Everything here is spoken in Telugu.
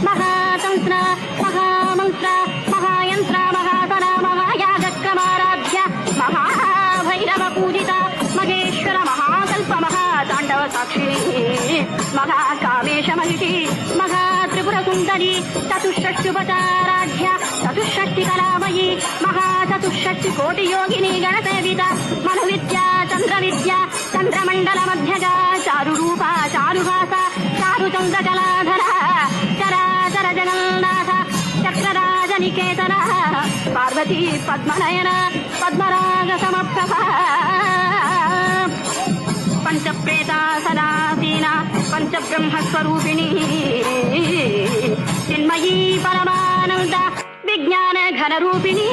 మహాతంత్ర మహామంత్ర మహాయంత్ర మహాతర మహాయాగక్రమారాధ్య మహాభైరవ పూజిత మహేశ్వర మహాకల్ప మహాతాండవ సాక్షిణి మహాకామేశ మహిషి మహాత్రిపుర సుందరి చతుషష్ట్యుపచారాధ్య చతుషష్టి కళామయీ మహాచతుషష్టి కోటి యోగిని గణసేవిత మను విద్య చంద్ర విద్య చంద్రమండల మధ్యగా చారు రూప చారుభాస చారు చంద్ర కళాధర చరాచర జగన్నాథ చక్రరాజ నికేతన పార్వతీ పద్మనయన పద్మరాగ సమప్రభ పంచప్రేత సదాసీన పంచబ్రహ్మస్వరూపిణి చిన్మయీ పరమానంద విజ్ఞాన ఘన రూపిణి